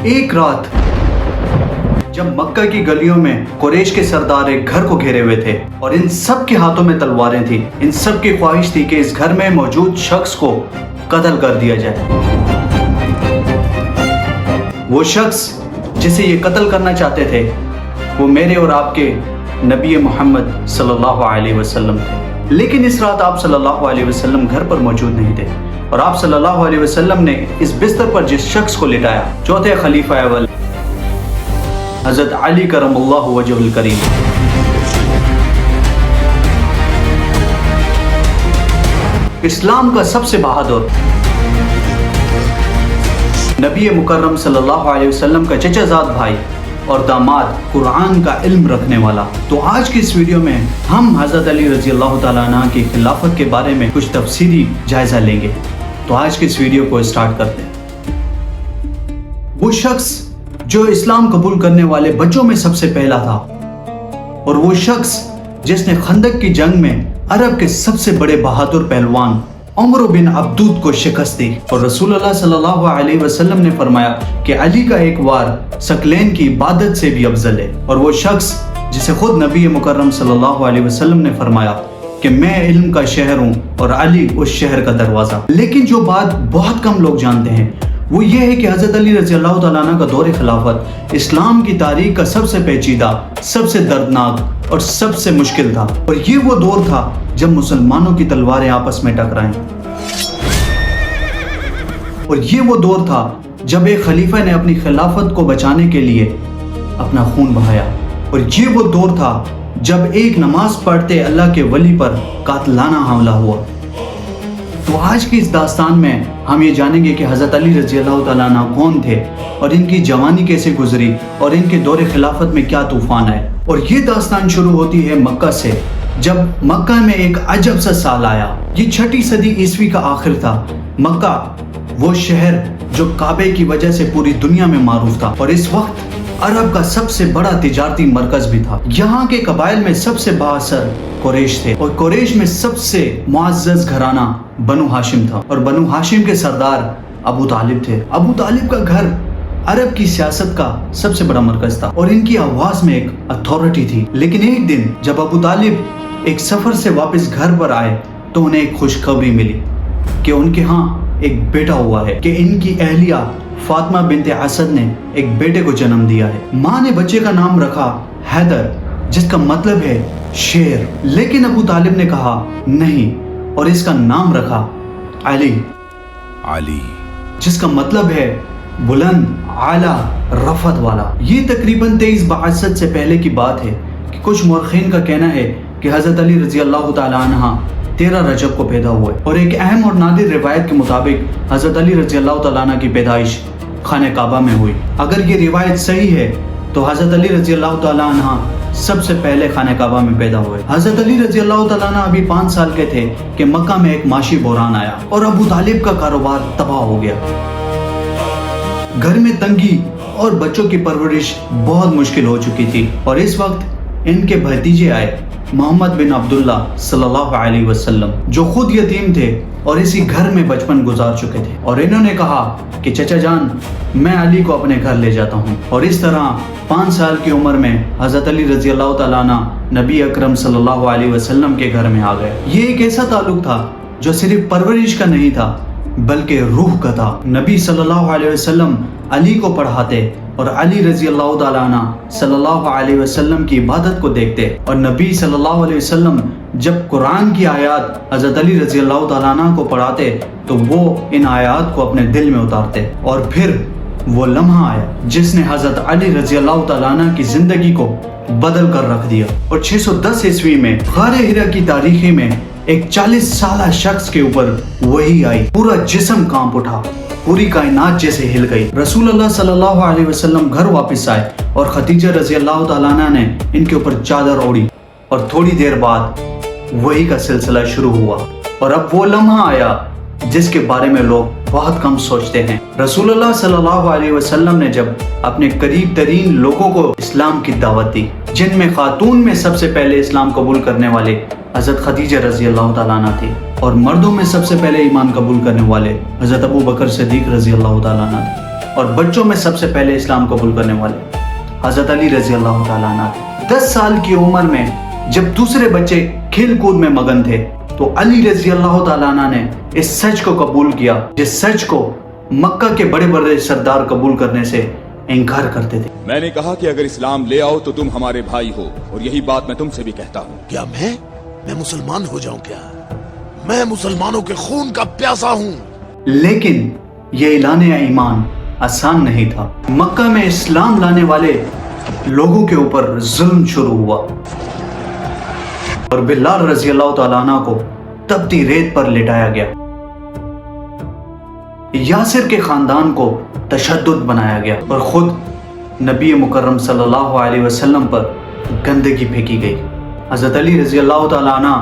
ایک رات جب مکہ کی گلیوں میں قریش کے سردار ایک گھر کو گھیرے ہوئے تھے اور ان سب کے ہاتھوں میں تلواریں تھیں، ان سب کی خواہش تھی کہ اس گھر میں موجود شخص کو قتل کر دیا جائے۔ وہ شخص جسے یہ قتل کرنا چاہتے تھے وہ میرے اور آپ کے نبی محمد صلی اللہ علیہ وسلم تھے۔ لیکن اس رات آپ صلی اللہ علیہ وسلم گھر پر موجود نہیں تھے، اور آپ صلی اللہ علیہ وسلم نے اس بستر پر جس شخص کو لٹایا، چوتھے خلیفہ اول حضرت علی کرم اللہ وجہ الکریم، اسلام کا سب سے بہادر، نبی مکرم صلی اللہ علیہ وسلم کا چچا زاد بھائی اور داماد، قرآن کا علم رکھنے والا۔ تو آج کی اس ویڈیو میں ہم حضرت علی رضی اللہ تعالیٰ عنہ کی خلافت کے بارے میں کچھ تفصیلی جائزہ لیں گے۔ تو آج کی اس ویڈیو کو اسٹارٹ کرتے ہیں۔ وہ شخص جو اسلام قبول کرنے والے بچوں میں سب سے پہلا تھا، اور وہ شخص جس نے خندق کی جنگ میں عرب کے سب سے بڑے بہادر پہلوان عمر بن عبدود کو شکست دی، اور رسول اللہ صلی اللہ علیہ وسلم نے فرمایا کہ علی کا ایک وار ثقلین کی عبادت سے بھی افضل ہے، اور وہ شخص جسے خود نبی مکرم صلی اللہ علیہ وسلم نے فرمایا کہ میں علم کا شہر ہوں اور علی اس شہر کا دروازہ۔ لیکن جو بات بہت کم لوگ جانتے ہیں وہ یہ ہے کہ حضرت علی رضی اللہ تعالیٰ عنہ کا دور خلافت اسلام کی تاریخ کا سب سے پیچیدہ، سب سے دردناک اور سب سے مشکل تھا، اور یہ وہ دور تھا جب مسلمانوں کی تلواریں آپس میں ٹکرائیں، اور یہ وہ دور تھا جب ایک خلیفہ نے اپنی خلافت کو بچانے کے لیے اپنا خون بہایا، اور یہ وہ دور تھا جب ایک نماز پڑھتے اللہ کے ولی پر قاتلانہ حملہ ہوا۔ تو آج کی اس داستان میں ہم یہ جانیں گے کہ حضرت علی رضی اللہ تعالیٰ عنہ کون تھے، اور ان کی جوانی کیسے گزری، اور ان کے دور خلافت میں کیا طوفان آئے۔ اور یہ داستان شروع ہوتی ہے مکہ سے، جب مکہ میں ایک عجب سا سال آیا۔ یہ 6 صدی عیسوی کا آخر تھا۔ مکہ وہ شہر جو کعبے کی وجہ سے پوری دنیا میں معروف تھا، اور اس وقت عرب کا سب سے بڑا تجارتی مرکز بھی تھا۔ یہاں کے قبائل میں سب سے بااثر قریش تھے، اور قریش میں سب سے معزز گھرانہ بنو ہاشم تھا، اور بنو ہاشم کے سردار ابو طالب تھے۔ ابو طالب کا گھر عرب کی سیاست کا سب سے بڑا مرکز تھا، اور ان کی آواز میں ایک اتھارٹی تھی۔ لیکن ایک دن جب ابو طالب ایک سفر سے واپس گھر پر آئے تو انہیں ایک خوشخبری ملی کہ ان کے ہاں ایک بیٹا ہوا ہے، کہ ان کی اہلیہ فاطمہ بنت اسد نے ایک بیٹے کو جنم دیا ہے۔ ماں نے بچے کا نام رکھا حیدر، جس کا مطلب ہے شیر، لیکن ابو طالب نے کہا نہیں، اور اس کا نام رکھا علی، جس کا مطلب ہے بلند، اعلیٰ، رفعت والا۔ یہ تقریباً 23 بعثت سے پہلے کی بات ہے، کہ کچھ مورخین کا کہنا ہے کہ حضرت علی رضی اللہ تعالیٰ عنہ 13 رجب کو پیدا ہوئے، اور ایک اہم اور نادر روایت کے مطابق حضرت علی رضی اللہ تعالیٰ عنہ کی پیدائش خانہ کعبہ میں ہوئی۔ اگر یہ روایت صحیح ہے تو حضرت علی رضی اللہ تعالیٰ عنہ سب سے پہلے خانہ کعبہ میں پیدا ہوئے۔ حضرت علی رضی اللہ تعالیٰ عنہ ابھی 5 سال کے تھے کہ مکہ میں ایک معاشی بحران آیا، اور ابو طالب کا کاروبار تباہ ہو گیا۔ گھر میں تنگی اور بچوں کی پرورش بہت مشکل ہو چکی تھی، اور اس وقت ان کے بھتیجے آئے، محمد بن عبداللہ صلی اللہ علیہ وسلم، جو خود یتیم تھے اور اسی گھر میں بچپن گزار چکے تھے، اور انہوں نے کہا کہ چچا جان، میں علی کو اپنے گھر لے جاتا ہوں۔ اور اس طرح 5 سال کی عمر میں حضرت علی رضی اللہ تعالیٰ عنہ نبی اکرم صلی اللہ علیہ وسلم کے گھر میں آ گئے۔ یہ ایک ایسا تعلق تھا جو صرف پرورش کا نہیں تھا بلکہ روح کا تھا۔ نبی صلی اللہ علیہ وسلم علی کو پڑھاتے، اور علی رضی اللہ تعالیٰ عنہ صلی اللہ علیہ وسلم کی عبادت کو دیکھتے، اور نبی صلی اللہ علیہ وسلم جب قرآن کی آیات حضرت علی رضی اللہ تعالیٰ عنہ کو پڑھاتے تو وہ ان آیات کو اپنے دل میں اتارتے، اور پھر وہ لمحہ آیا جس نے حضرت علی رضی اللہ تعالیٰ عنہ کی زندگی کو بدل کر رکھ دیا۔ اور 610 عیسوی میں غار ہرا کی تاریخی میں ایک 40 سالہ شخص کے اوپر وحی آئی، پورا جسم کانپ اٹھا، پوری کائنات جیسے ہل گئی۔ رسول اللہ صلی اللہ علیہ وسلم گھر واپس آئے، اور خدیجہ رضی اللہ تعالیٰ عنہ نے ان کے اوپر چادر اوڑھی، اور تھوڑی دیر بعد وحی کا سلسلہ شروع ہوا۔ اور اب وہ لمحہ آیا جس کے بارے میں لوگ بہت کم سوچتے ہیں۔ رسول اللہ صلی اللہ علیہ وسلم نے جب اپنے قریب ترین لوگوں کو اسلام کی دعوت دی، جن میں خاتون میں سب سے پہلے اسلام قبول کرنے والے حضرت خدیجہ رضی اللہ تعالیٰ عنہ تھی، اور مردوں میں سب سے پہلے ایمان قبول کرنے والے حضرت ابو بکر صدیق رضی اللہ تعالیٰ عنہ تھے۔ اور بچوں میں سب سے پہلے اسلام قبول کرنے والے حضرت علی رضی اللہ تعالیٰ عنہ تھے۔ 10 سال کی عمر میں جب دوسرے بچے کھیل کود میں مگن تھے تو علی رضی اللہ تعالیٰ عنہ نے اس سچ کو قبول کیا جس سچ کو مکہ کے بڑے بڑے سردار قبول کرنے سے انکار کرتے تھے۔ میں نے کہا کہ اگر اسلام لے آؤ تو تم ہمارے بھائی ہو، اور یہی بات میں تم سے بھی کہتا ہوں۔ کیا میں مسلمان ہو جاؤں؟ کیا میں مسلمانوں کے خون کا پیاسا ہوں؟ لیکن یہ اعلان ایمان آسان نہیں تھا۔ مکہ میں اسلام لانے والے لوگوں کے اوپر ظلم شروع ہوا اور بلال رضی اللہ تعالیٰ عنہ کو تپتی ریت پر لٹایا گیا۔ یاسر کے خاندان کو تشدد بنایا گیا اور خود نبی مکرم صلی اللہ علیہ وسلم پر گندگی پھینکی گئی۔ حضرت علی رضی اللہ تعالیٰ عنہ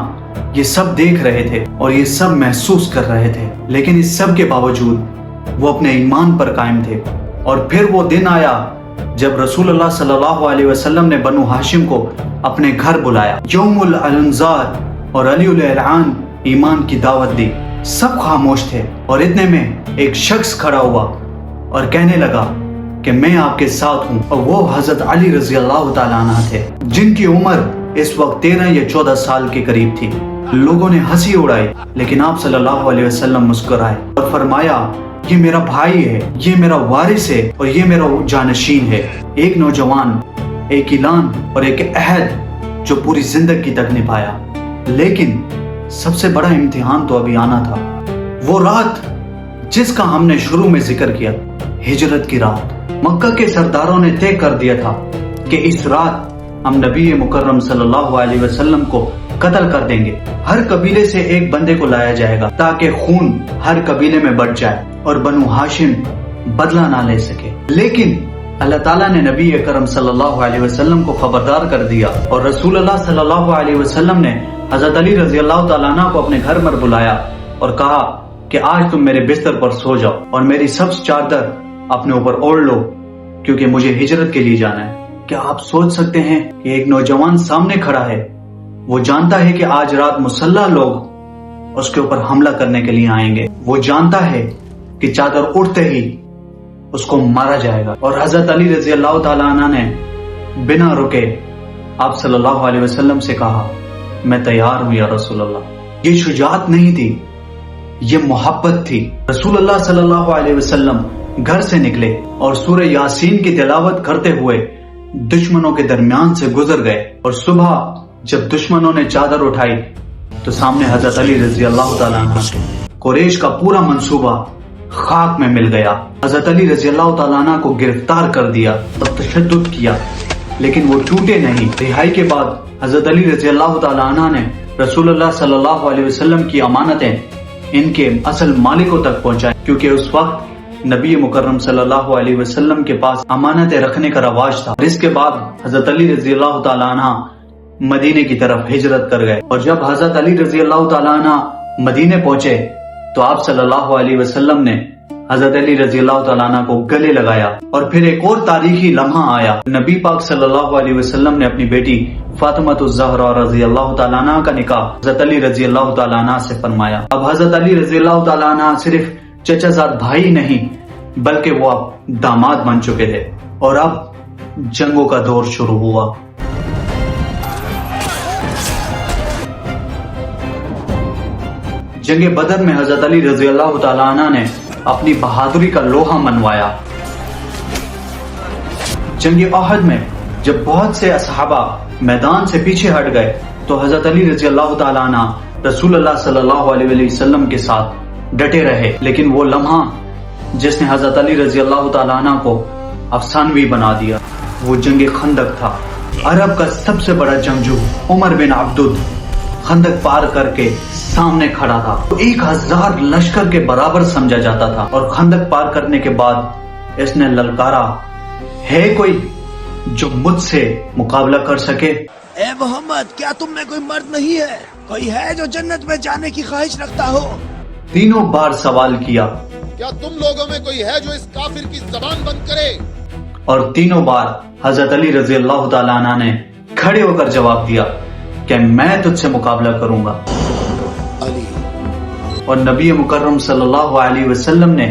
یہ سب دیکھ رہے تھے اور یہ سب محسوس کر رہے تھے، لیکن اس سب کے باوجود وہ اپنے ایمان پر قائم تھے۔ اور پھر وہ دن آیا جب رسول اللہ صلی اللہ علیہ وسلم نے بنو ہاشم کو اپنے گھر بلایا، یوم الانذار، اور علی الاعلان ایمان کی دعوت دی۔ سب خاموش تھے اور اتنے میں ایک شخص کھڑا ہوا اور کہنے لگا کہ میں آپ کے ساتھ ہوں، اور وہ حضرت علی رضی اللہ تعالیٰ عنہ تھے جن کی عمر اس وقت 13 یا 14 سال کے قریب تھی۔ لوگوں نے ہنسی اڑائی، لیکن آپ صلی اللہ علیہ وسلم مسکرائے اور فرمایا یہ میرا بھائی ہے، یہ میرا وارث ہے اور یہ میرا جانشین ہے۔ ایک نوجوان، ایک اعلان اور ایک عہد جو پوری زندگی تک نبھایا۔ لیکن سب سے بڑا امتحان تو ابھی آنا تھا، وہ رات جس کا ہم نے شروع میں ذکر کیا، ہجرت کی رات۔ مکہ کے سرداروں نے طے کر دیا تھا کہ اس رات ہم نبی مکرم صلی اللہ علیہ وسلم کو قتل کر دیں گے۔ ہر قبیلے سے ایک بندے کو لایا جائے گا تاکہ خون ہر قبیلے میں بڑھ جائے اور بنو ہاشم بدلہ نہ لے سکے۔ لیکن اللہ تعالیٰ نے نبی اکرم صلی اللہ علیہ وسلم کو خبردار کر دیا، اور رسول اللہ صلی اللہ علیہ وسلم نے حضرت علی رضی اللہ تعالیٰ عنہ کو اپنے گھر پر بلایا اور کہا کہ آج تم میرے بستر پر سو جاؤ اور میری سبز چادر اپنے اوپر اوڑھ لو، کیونکہ مجھے ہجرت کے لیے جانا ہے۔ کیا آپ سوچ سکتے ہیں کہ ایک نوجوان سامنے کھڑا ہے، وہ جانتا ہے کہ آج رات مسلح لوگ اس کے اوپر حملہ کرنے کے لیے آئیں گے، وہ جانتا ہے کہ چادر اٹھتے ہی اس کو مارا جائے گا، اور حضرت علی رضی اللہ تعالیٰ عنہ نے بنا رکے آپ صلی اللہ علیہ وسلم سے کہا میں تیار ہوں یا رسول اللہ۔ یہ شجاعت نہیں تھی، یہ محبت تھی۔ رسول اللہ صلی اللہ علیہ وسلم گھر سے نکلے اور سورہ یاسین کی تلاوت کرتے ہوئے دشمنوں کے درمیان سے گزر گئے، اور صبح جب دشمنوں نے چادر اٹھائی تو سامنے حضرت علی رضی اللہ تعالیٰ عنہ، قریش کا پورا منصوبہ خاک میں مل گیا۔ حضرت علی رضی اللہ تعالیٰ عنہ کو گرفتار کر دیا اور تشدد کیا، لیکن وہ ٹوٹے نہیں۔ رہائی کے بعد حضرت علی رضی اللہ تعالیٰ عنہ نے رسول اللہ صلی اللہ علیہ وسلم کی امانتیں ان کے اصل مالکوں تک پہنچائیں، کیونکہ اس وقت نبی مکرم صلی اللہ علیہ وسلم کے پاس امانتیں رکھنے کا رواج تھا۔ اور اس کے بعد حضرت علی رضی اللہ تعالیٰ عنہ مدینے کی طرف ہجرت کر گئے، اور جب حضرت علی رضی اللہ تعالیٰ عنہ مدینے پہنچے تو آپ صلی اللہ علیہ وسلم نے حضرت علی رضی اللہ تعالیٰ عنہ کو گلے لگایا۔ اور پھر ایک اور تاریخی لمحہ آیا، نبی پاک صلی اللہ علیہ وسلم نے اپنی بیٹی فاطمہ الزہرا رضی اللہ تعالیٰ عنہ کا نکاح حضرت علی رضی اللہ تعالیٰ عنہ سے فرمایا۔ اب حضرت علی رضی اللہ تعالیٰ عنہ صرف چچا زاد بھائی نہیں بلکہ وہ اب داماد بن چکے تھے، اور اب جنگوں کا دور شروع ہوا۔ جنگ بدر میں حضرت علی رضی اللہ تعالیٰ عنہ نے اپنی بہادری کا لوہا منوایا۔ جنگ احد میں جب بہت سے صحابہ میدان سے پیچھے ہٹ گئے تو حضرت علی رضی اللہ تعالیٰ عنہ رسول اللہ صلی اللہ علیہ وسلم کے ساتھ ڈٹے رہے۔ لیکن وہ لمحہ جس نے حضرت علی رضی اللہ تعالیٰ عنہ کو افسانوی بنا دیا، وہ جنگ خندق تھا۔ عرب کا سب سے بڑا جنگجو عمر بن عبدود خندق پار کر کے سامنے کھڑا تھا، 1000 لشکر کے برابر سمجھا جاتا تھا، اور خندق پار کرنے کے بعد اس نے للکارا ہے کوئی جو مجھ سے مقابلہ کر سکے؟ اے محمد، کیا تم میں کوئی مرد نہیں ہے؟ کوئی ہے جو جنت میں جانے کی خواہش رکھتا ہو؟ تینوں بار سوال کیا، کیا تم لوگوں میں کوئی ہے جو اس کافر کی زبان بند کرے؟ اور تینوں بار حضرت علی رضی اللہ تعالیٰ عنہ نے کھڑے ہو کر جواب دیا کہ میں تجھ سے مقابلہ کروں گا۔ علی، اور نبی مکرم صلی اللہ علیہ وسلم نے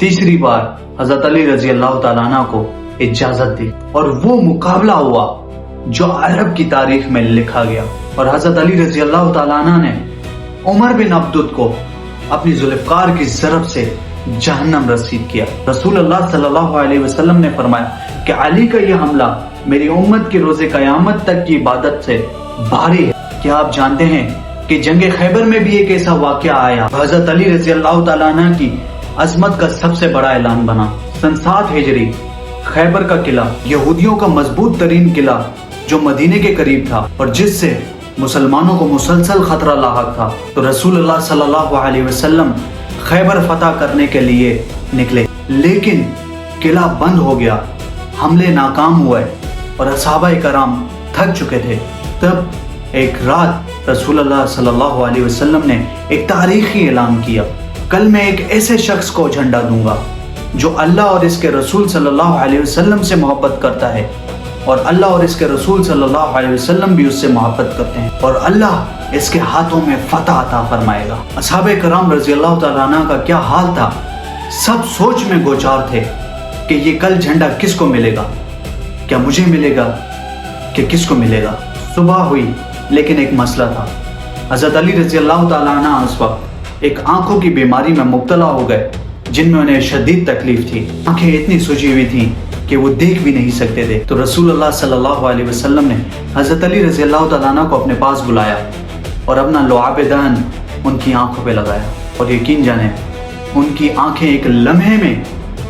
تیسری بار حضرت علی رضی اللہ تعالیٰ عنہ کو اجازت دی اور وہ مقابلہ ہوا جو عرب کی تاریخ میں لکھا گیا، اور حضرت علی رضی اللہ تعالیٰ عنہ نے عمر بن عبدود کو اپنی ذوالفقار کی ضرب سے جہنم رسید کیا۔ رسول اللہ صلی اللہ علیہ وسلم نے فرمایا کہ علی کا یہ حملہ میری امت کی روز قیامت تک کی عبادت سے بھاری ہے۔ کیا آپ جانتے ہیں کہ جنگ خیبر میں بھی ایک ایسا واقعہ آیا، حضرت علی رضی اللہ تعالیٰ عنہ کی عظمت کا سب سے بڑا اعلان بنا۔ سن 7 ہجری خیبر کا قلعہ یہودیوں کا مضبوط ترین قلعہ جو مدینے کے قریب تھا اور جس سے مسلمانوں کو مسلسل خطرہ لاحق تھا، تو رسول اللہ صلی اللہ علیہ وسلم خیبر فتح کرنے کے لیے نکلے، لیکن قلعہ بند ہو گیا، حملے ناکام ہوئے اور صحابہ کرام تھک چکے تھے۔ تب ایک رات رسول اللہ صلی اللہ علیہ وسلم نے ایک تاریخی اعلان کیا، کل میں ایک ایسے شخص کو جھنڈا دوں گا جو اللہ اور اس کے رسول صلی اللہ علیہ وسلم سے محبت کرتا ہے، اور اللہ اور اس کے رسول صلی اللہ علیہ وسلم بھی اس سے محبت کرتے ہیں، اور اللہ اس کے ہاتھوں میں فتح عطا فرمائے گا۔ اصحابہ کرام رضی اللہ تعالیٰ عنہ کا کیا حال تھا، سب سوچ میں گوچار تھے کہ یہ کل جھنڈا کس کو ملے گا، کیا مجھے ملے گا کہ کس کو ملے گا۔ صبح ہوئی لیکن ایک مسئلہ تھا، حضرت علی رضی اللہ تعالیٰ عنہ اس وقت ایک آنکھوں کی بیماری میں مبتلا ہو گئے جن میں انہیں شدید تکلیف تھی، آنکھیں اتنی سجی ہوئی تھیں کہ وہ دیکھ بھی نہیں سکتے تھے۔ تو رسول اللہ صلی اللہ علیہ وسلم نے حضرت علی رضی اللہ تعالیٰ عنہ کو اپنے پاس بلایا اور اپنا لعاب دہن ان کی آنکھوں پہ لگایا، اور یقین جانیں ان کی آنکھیں ایک لمحے میں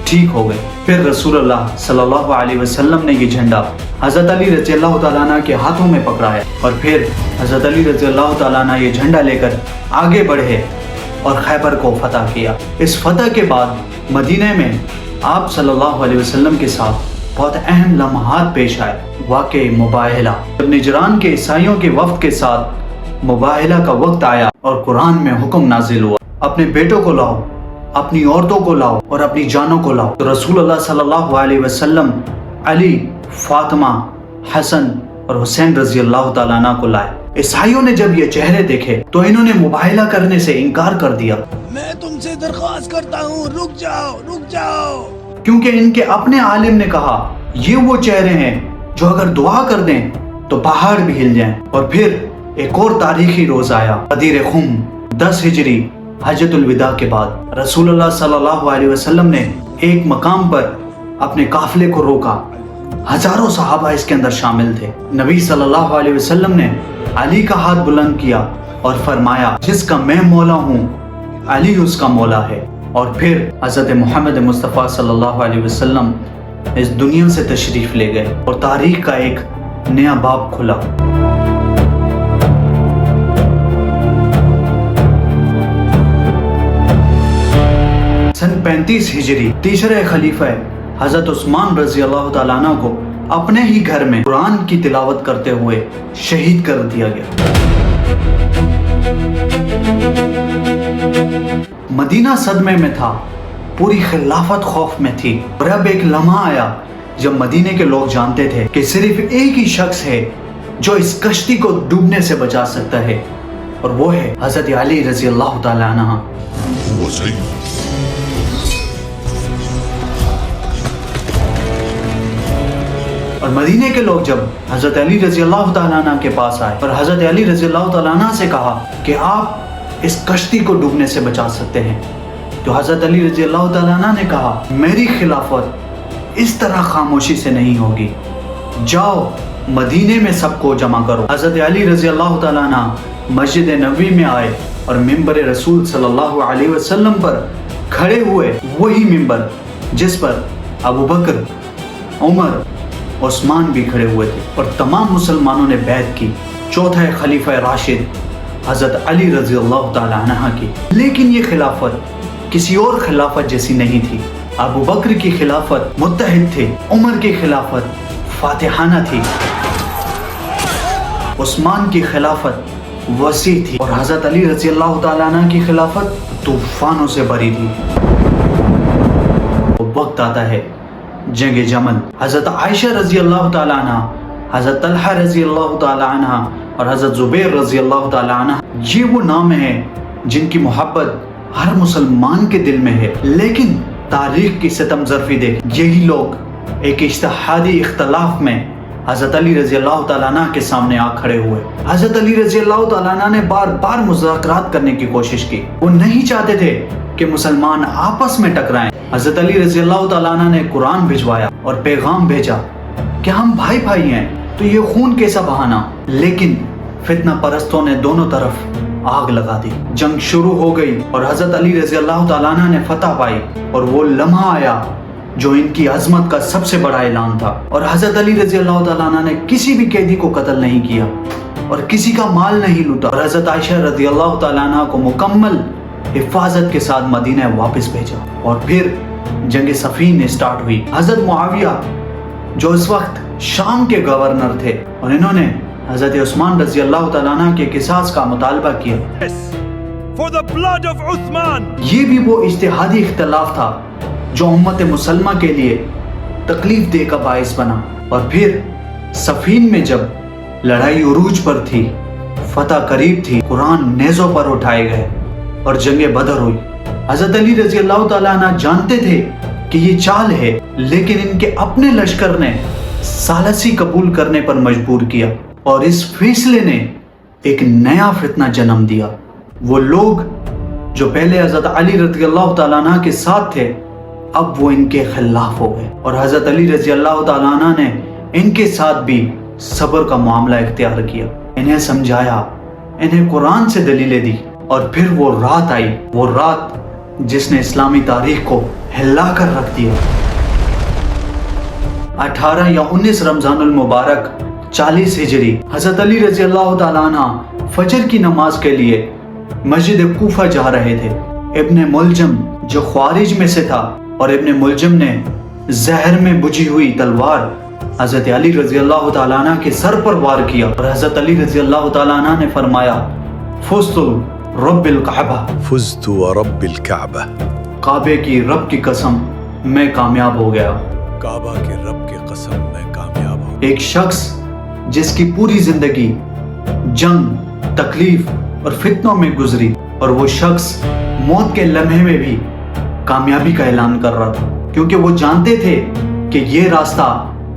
ٹھیک ہو گئی۔ پھر رسول اللہ صلی اللہ علیہ وسلم نے یہ جھنڈا حضرت علی رضی اللہ تعالیٰ عنہ کے ہاتھوں میں پکڑایا، اور پھر حضرت علی رضی اللہ تعالیٰ عنہ یہ جھنڈا لے کر آگے بڑھے اور خیبر کو فتح کیا۔ اس فتح کے بعد مدینہ میں آپ صلی اللہ علیہ وسلم کے ساتھ بہت اہم لمحات پیش آئے۔ واقعی مباہلہ، جب نجران کے عیسائیوں کے وفد کے ساتھ مباہلہ کا وقت آیا اور قرآن میں حکم نازل ہوا، اپنے بیٹوں کو لاؤ، اپنی عورتوں کو لاؤ اور اپنی جانوں کو لاؤ۔ تو رسول اللہ صلی اللہ علیہ وسلم علی، فاطمہ، حسن اور حسین رضی اللہ تعالیٰ عنہ کو لائے۔ عیسائیوں نے جب یہ چہرے دیکھے تو انہوں نے مباہلہ کرنے سے انکار کر دیا۔ میں تم سے درخواست کرتا ہوں، رک جاؤ رک جاؤ، کیونکہ ان کے اپنے عالم نے کہا یہ وہ چہرے ہیں جو اگر دعا کر دیں تو پہاڑ بھی ہل جائیں۔ اور پھر ایک اور تاریخی روز آیا، غدیر خم، 10 ہجری حجۃ الوداع کے بعد رسول اللہ صلی اللہ علیہ وسلم نے ایک مقام پر اپنے قافلے کو روکا، ہزاروں صحابہ اس کے اندر شامل تھے۔ نبی صلی اللہ علیہ وسلم نے علی کا ہاتھ بلند کیا اور فرمایا جس کا میں مولا ہوں علی اس کا مولا ہے۔ اور پھر حضرت محمد مصطفیٰ صلی اللہ علیہ وسلم اس دنیا سے تشریف لے گئے اور تاریخ کا ایک نیا باب کھلا۔ سن 35 ہجری تیسرے خلیفہ حضرت عثمان رضی اللہ تعالیٰ عنہ کو اپنے ہی گھر میں قرآن کی تلاوت کرتے ہوئے شہید کر دیا گیا۔ مدینہ صدمے میں تھا، پوری خلافت خوف میں تھی، اور اب ایک لمحہ آیا جب مدینے کے لوگ جانتے تھے کہ صرف ایک ہی شخص ہے جو اس کشتی کو ڈوبنے سے بچا سکتا ہے، اور وہ ہے حضرت علی رضی اللہ تعالی عنہ۔ اور مدینے کے لوگ جب حضرت علی رضی اللہ تعالیٰ عنہ کے پاس آئے اور حضرت علی رضی اللہ تعالیٰ عنہ سے کہا کہ آپ اس کشتی کو ڈوبنے سے بچا سکتے ہیں، تو حضرت علی رضی اللہ تعالیٰ عنہ نے کہا میری خلافت اس طرح خاموشی سے نہیں ہوگی، جاؤ مدینے میں سب کو جمع کرو۔ حضرت علی رضی اللہ تعالیٰ عنہ مسجد نبوی میں آئے اور ممبر رسول صلی اللہ علیہ وسلم پر کھڑے ہوئے، وہی ممبر جس پر ابو بکر، عمر، عثمان بھی کھڑے ہوئے تھے، اور تمام مسلمانوں نے بیعت کی چوتھے خلیفہ راشد حضرت علی رضی اللہ تعالی عنہ کی۔ لیکن یہ خلافت کسی اور خلافت جیسی نہیں تھی۔ ابو بکر کی خلافت متحد تھی، عمر کی خلافت فاتحانہ تھی، عثمان کی خلافت وسیع تھی، اور حضرت علی رضی اللہ تعالی عنہ کی خلافت طوفانوں سے بھری تھی۔ وقت آتا ہے جنگ جمل، حضرت عائشہ رضی اللہ تعالی عنہ، حضرت طلحہ رضی اللہ تعالی عنہ اور حضرت زبیر رضی اللہ تعالی عنہ، یہ وہ نام ہیں جن کی محبت ہر مسلمان کے دل میں ہے، لیکن تاریخ کی ستم ظرفی دیکھ، یہی لوگ ایک اجتہادی اختلاف میں حضرت علی رضی اللہ تعالیٰ عنہ کے سامنے آ کھڑے ہوئے۔ حضرت علی رضی اللہ تعالیٰ عنہ نے بار بار مذاکرات کرنے کی کوشش کی، وہ نہیں چاہتے تھے کہ مسلمان آپس میں ٹکرائیں۔ حضرت علی رضی اللہ تعالیٰ عنہ نے قرآن بھجوایا اور پیغام بھیجا کہ ہم بھائی بھائی ہیں، تو یہ خون کیسا بہانا؟ لیکن فتنہ پرستوں نے دونوں طرف آگ لگا دی، جنگ شروع ہو گئی اور حضرت علی رضی اللہ تعالیٰ عنہ نے فتح پائی، اور وہ لمحہ آیا جو ان کی عظمت کا سب سے بڑا اعلان تھا۔ اور حضرت علی رضی اللہ تعالیٰ عنہ نے کسی بھی قیدی کو قتل نہیں کیا اور کسی کا مال نہیں لوٹا، اور حضرت عائشہ رضی اللہ تعالیٰ عنہ کو مکمل حفاظت کے ساتھ مدینہ واپس بھیجا۔ اور پھر جنگ صفین اسٹارٹ ہوئی۔ حضرت معاویہ جو اس وقت شام کے گورنر تھے، اور انہوں نے حضرت عثمان رضی اللہ تعالیٰ عنہ کے قصاص کا مطالبہ کیا۔ For the blood of Uthman. یہ بھی وہ اجتہادی اختلاف تھا جو امت مسلمہ کے لیے تکلیف دہ کا باعث بنا۔ اور پھر صفین میں جب لڑائی عروج پر تھی، فتح قریب تھی، قرآن نیزوں پر اٹھائے گئے اور جنگ بدر ہوئی۔ حضرت علی رضی اللہ تعالیٰ عنہ جانتے تھے کہ یہ چال ہے، لیکن ان کے اپنے لشکر نے ثالثی قبول کرنے پر مجبور کیا، اور اس فیصلے نے ایک نیا فتنہ جنم دیا۔ وہ لوگ جو پہلے حضرت علی رضی اللہ تعالیٰ عنہ کے ساتھ تھے، اب وہ ان کے خلاف ہو گئے، اور حضرت علی رضی اللہ تعالیٰ عنہ نے ان کے ساتھ بھی صبر کا معاملہ اختیار کیا، انہیں سمجھایا، انہیں قرآن سے دلیلیں دی، اور پھر وہ رات آئی، وہ رات جس نے اسلامی تاریخ کو ہلا کر رکھ دیا۔ 18 یا 19 رمضان المبارک 40 ہجری، حضرت علی رضی اللہ تعالیٰ عنہ فجر کی نماز کے لیے مسجد کوفہ جا رہے تھے۔ ابن ملجم جو خوارج میں سے تھا، اور ابن ملجم نے زہر میں بجھی ہوئی تلوار حضرت علی رضی اللہ تعالیٰ عنہ کے سر پر وار کیا، اور حضرت علی رضی اللہ تعالیٰ عنہ نے فرمایا، فزت رب الکعبہ، فزت ورب الكعبہ، کعبے کی رب کی قسم میں کامیاب ہو گیا۔ کعبہ کے رب کی قسم میں کامیاب ہو گیا۔ ایک شخص جس کی پوری زندگی جنگ، تکلیف اور فتنوں میں گزری، اور وہ شخص موت کے لمحے میں بھی کامیابی کا اعلان کر رہا تھا، کیونکہ وہ جانتے تھے کہ یہ راستہ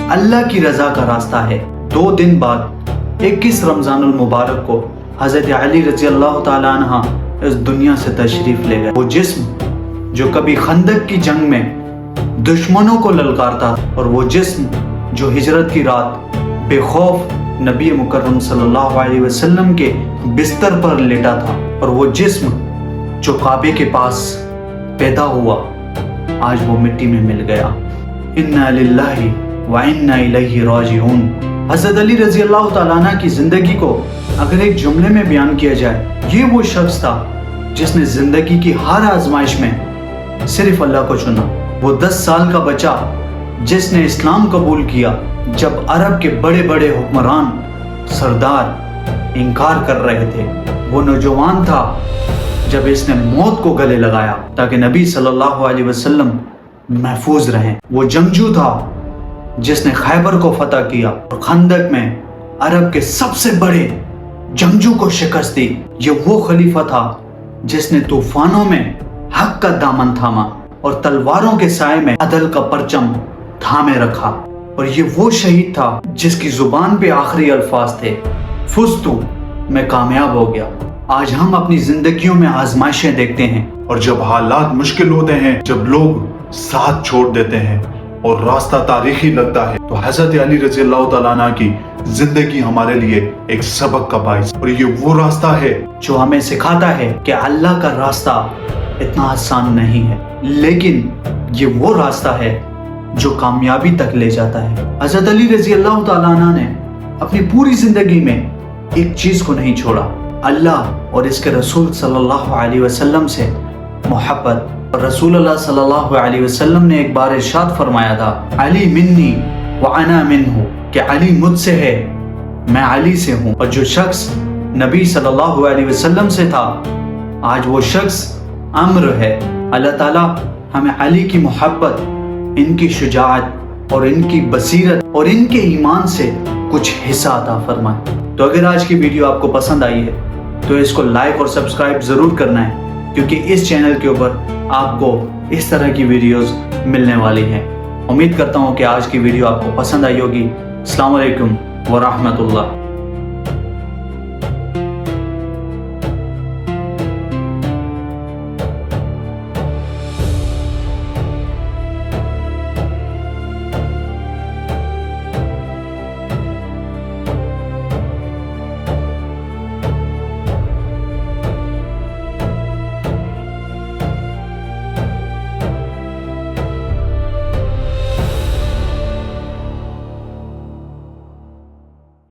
اللہ کی رضا کا راستہ ہے۔ 2 دن بعد 21 رمضان المبارک کو حضرت علی رضی اللہ تعالیٰ عنہ اس دنیا سے تشریف لے گئے۔ وہ جسم جو کبھی خندق کی جنگ میں دشمنوں کو للکارتا، اور وہ جسم جو ہجرت کی رات بے خوف نبی مکرم صلی اللہ علیہ وسلم کے بستر پر لیٹا تھا، اور وہ جسم جو کعبے کے پاس پیدا ہوا، آج وہ مٹی میں مل گیا۔ انا للہ و انا الیہ راجعون۔ حضرت علی رضی اللہ تعالیٰ عنہ کی زندگی کو اگر ایک جملے میں بیان کیا جائے، یہ وہ شخص تھا جس نے زندگی کی ہر آزمائش میں صرف اللہ کو چنا۔ وہ 10 سال کا بچہ جس نے اسلام قبول کیا جب عرب کے بڑے بڑے حکمران، سردار انکار کر رہے تھے۔ وہ نوجوان تھا جب اس نے موت کو گلے لگایا تاکہ نبی صلی اللہ علیہ وسلم محفوظ رہیں۔ وہ جنگجو تھا جس نے خیبر کو فتح کیا اور خندق میں عرب کے سب سے بڑے جنگجو کو شکست دی۔ یہ وہ خلیفہ تھا جس نے طوفانوں میں حق کا دامن تھاما اور تلواروں کے سائے میں عدل کا پرچم تھامے رکھا، اور یہ وہ شہید تھا جس کی زبان پہ آخری الفاظ تھے، فزتو، میں کامیاب ہو گیا۔ آج ہم اپنی زندگیوں میں آزمائشیں دیکھتے ہیں، اور جب حالات مشکل ہوتے ہیں، جب لوگ ساتھ چھوڑ دیتے ہیں اور راستہ تاریخی لگتا ہے، تو حضرت علی رضی اللہ تعالیٰ عنہ کی زندگی ہمارے لیے ایک سبق کا باعث، اور یہ وہ راستہ ہے جو ہمیں سکھاتا ہے کہ اللہ کا راستہ اتنا آسان نہیں ہے، لیکن یہ وہ راستہ ہے جو کامیابی تک لے جاتا ہے۔ حضرت علی رضی اللہ تعالیٰ عنہ نے اپنی پوری زندگی میں ایک چیز کو نہیں چھوڑا، اللہ اور اس کے رسول صلی اللہ علیہ وسلم سے محبت۔ اور رسول اللہ صلی اللہ علیہ وسلم نے ایک بار ارشاد فرمایا تھا، علی منی وانا منہ، کہ علی مجھ سے ہے، میں علی سے ہوں۔ اور جو شخص نبی صلی اللہ علیہ وسلم سے تھا، آج وہ شخص امر ہے۔ اللہ تعالیٰ ہمیں علی کی محبت، ان کی شجاعت اور ان کی بصیرت اور ان کے ایمان سے کچھ حصہ عطا فرمائے۔ تو اگر آج کی ویڈیو آپ کو پسند آئی ہے تو اس کو لائک اور سبسکرائب ضرور کرنا ہے، کیونکہ اس چینل کے اوپر آپ کو اس طرح کی ویڈیوز ملنے والی ہیں۔ امید کرتا ہوں کہ آج کی ویڈیو آپ کو پسند آئی ہوگی۔ السلام علیکم ورحمۃ اللہ۔